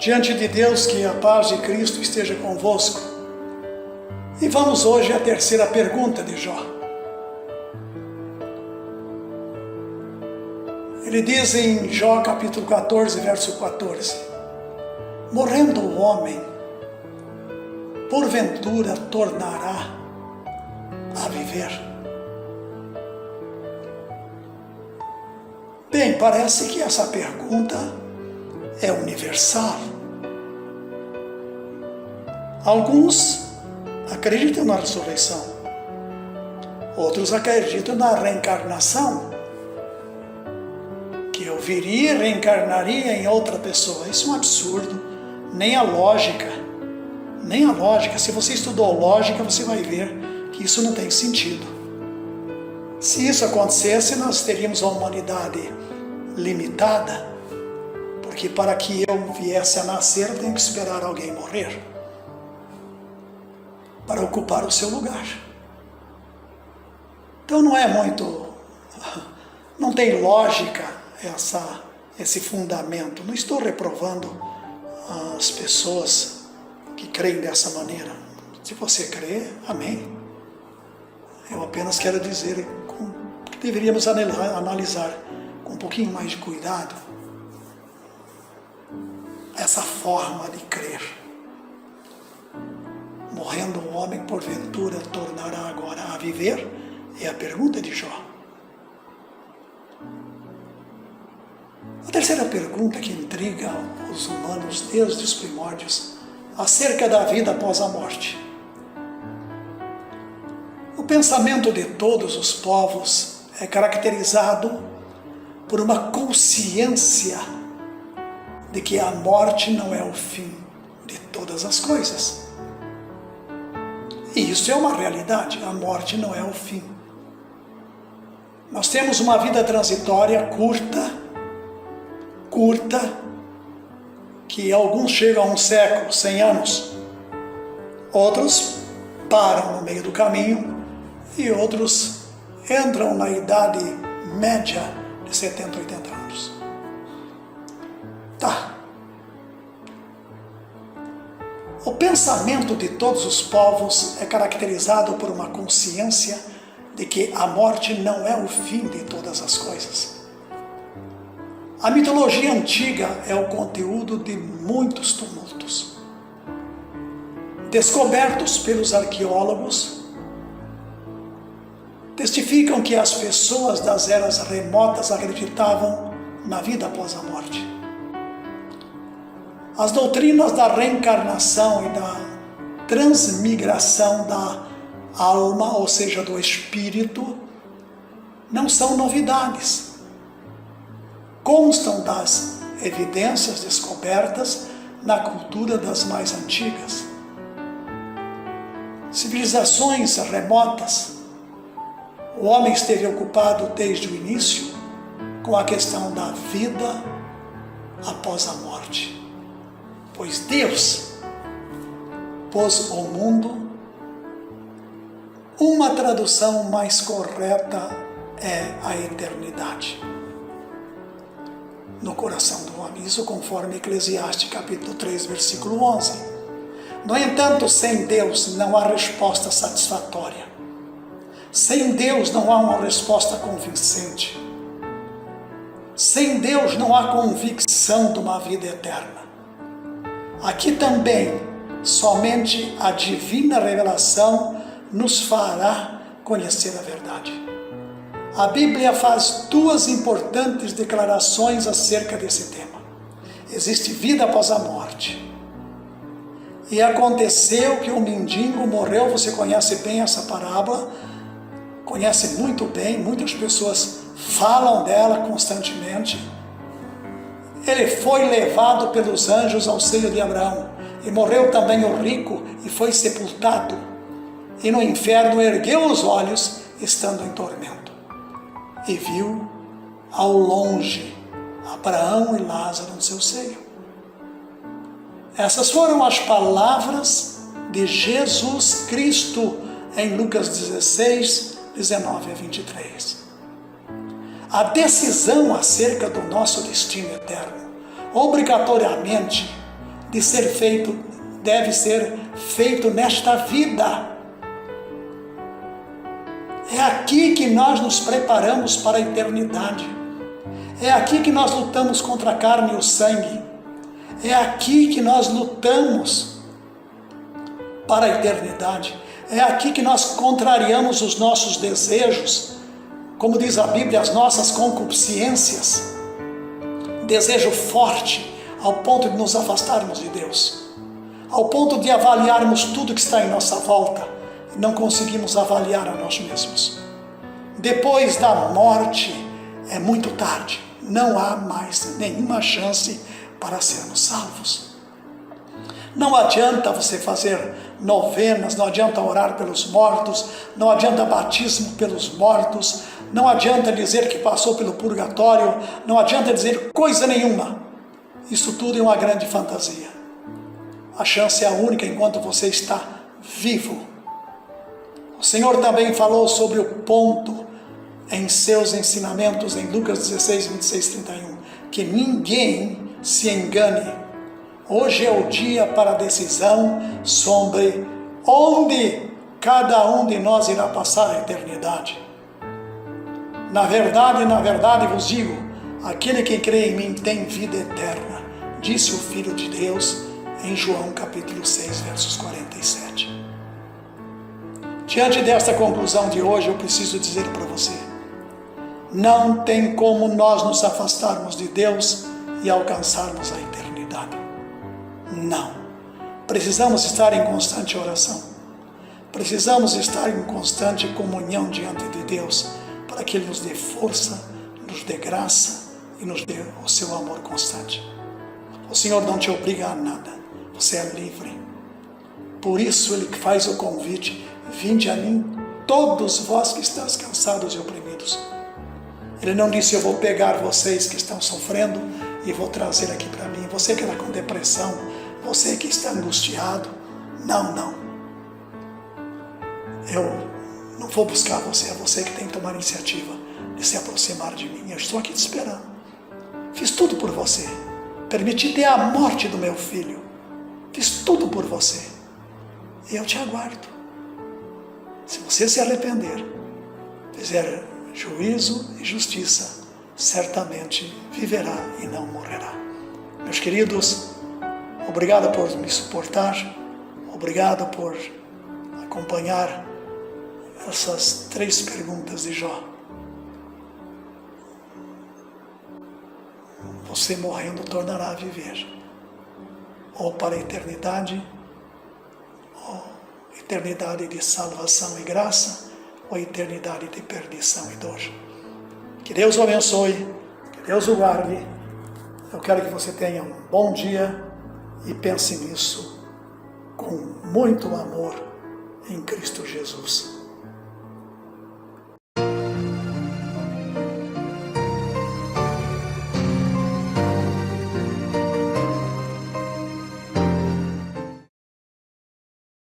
Diante de Deus, que a paz de Cristo esteja convosco. E vamos hoje à terceira pergunta de Jó. Ele diz em Jó capítulo 14, verso 14: morrendo o homem, porventura tornará a viver? Bem, parece que essa pergunta é universal. Alguns acreditam na ressurreição, outros acreditam na reencarnação, que eu viria e reencarnaria em outra pessoa. Isso é um absurdo, nem a lógica, se você estudou lógica, você vai ver que isso não tem sentido. Se isso acontecesse, nós teríamos uma humanidade limitada, porque para que eu viesse a nascer, eu tenho que esperar alguém morrer para ocupar o seu lugar. Então não tem lógica esse fundamento. Não estou reprovando as pessoas que creem dessa maneira. Se você crê, amém. Eu apenas quero dizer que deveríamos analisar com um pouquinho mais de cuidado essa forma de crer. Morrendo o homem, porventura tornará agora a viver? É a pergunta de Jó. A terceira pergunta que intriga os humanos desde os primórdios, acerca da vida após a morte. O pensamento de todos os povos é caracterizado por uma consciência de que a morte não é o fim de todas as coisas. E isso é uma realidade, a morte não é o fim. Nós temos uma vida transitória curta, que alguns chegam a um século, 100 anos. Outros param no meio do caminho e outros entram na idade média de 70, 80 anos. Tá. O pensamento de todos os povos é caracterizado por uma consciência de que a morte não é o fim de todas as coisas. A mitologia antiga é o conteúdo de muitos tumultos. Descobertos pelos arqueólogos, testificam que as pessoas das eras remotas acreditavam na vida após a morte. As doutrinas da reencarnação e da transmigração da alma, ou seja, do espírito, não são novidades. Constam das evidências descobertas na cultura das mais antigas. Civilizações remotas, o homem esteve ocupado desde o início com a questão da vida após a morte. Pois Deus pôs o mundo. Uma tradução mais correta é a eternidade no coração do homem. Isso conforme Eclesiastes capítulo 3, versículo 11. No entanto, sem Deus não há resposta satisfatória. Sem Deus não há uma resposta convincente. Sem Deus não há convicção de uma vida eterna. Aqui também, somente a divina revelação nos fará conhecer a verdade. A Bíblia faz duas importantes declarações acerca desse tema. Existe vida após a morte. E aconteceu que um mendigo morreu, você conhece bem essa parábola, conhece muito bem, muitas pessoas falam dela constantemente. Ele foi levado pelos anjos ao seio de Abraão, e morreu também o rico, e foi sepultado, e no inferno ergueu os olhos, estando em tormento, e viu ao longe Abraão e Lázaro no seu seio. Essas foram as palavras de Jesus Cristo em Lucas 16, 19 a 23. A decisão acerca do nosso destino eterno, obrigatoriamente, de ser feito, deve ser feito nesta vida. É aqui que nós nos preparamos para a eternidade. É aqui que nós lutamos contra a carne e o sangue. É aqui que nós lutamos para a eternidade. É aqui que nós contrariamos os nossos desejos, como diz a Bíblia, as nossas concupiscências. Desejo forte, ao ponto de nos afastarmos de Deus, ao ponto de avaliarmos tudo que está em nossa volta e não conseguimos avaliar a nós mesmos. Depois da morte é muito tarde, não há mais nenhuma chance para sermos salvos. Não adianta você fazer novenas, não adianta orar pelos mortos, não adianta batismo pelos mortos, não adianta dizer que passou pelo purgatório, não adianta dizer coisa nenhuma. Isso tudo é uma grande fantasia. A chance é a única enquanto você está vivo. O Senhor também falou sobre o ponto em seus ensinamentos em Lucas 16, 26, 31, que ninguém se engane. Hoje é o dia para a decisão sobre onde cada um de nós irá passar a eternidade. Na verdade vos digo, aquele que crê em mim tem vida eterna, disse o Filho de Deus em João capítulo 6, versos 47. Diante desta conclusão de hoje, eu preciso dizer para você, não tem como nós nos afastarmos de Deus e alcançarmos a eternidade. Não. Precisamos estar em constante oração. Precisamos estar em constante comunhão diante de Deus, para que Ele nos dê força, nos dê graça e nos dê o seu amor constante. O Senhor não te obriga a nada, você é livre. Por isso Ele faz o convite, vinde a mim, todos vós que estáis cansados e oprimidos. Ele não disse, eu vou pegar vocês que estão sofrendo e vou trazer aqui para mim. Você que está com depressão, você que está angustiado, não. Eu não vou buscar você, é você que tem que tomar a iniciativa de se aproximar de mim. Eu estou aqui te esperando. Fiz tudo por você. Permiti ter a morte do meu filho. Fiz tudo por você. E eu te aguardo. Se você se arrepender, fizer juízo e justiça, certamente viverá e não morrerá. Meus queridos, obrigado por me suportar. Obrigado por acompanhar essas 3 perguntas de Jó. Você morrendo tornará a viver, ou para a eternidade, ou eternidade de salvação e graça, ou eternidade de perdição e dor. Que Deus o abençoe, que Deus o guarde. Eu quero que você tenha um bom dia e pense nisso com muito amor em Cristo Jesus.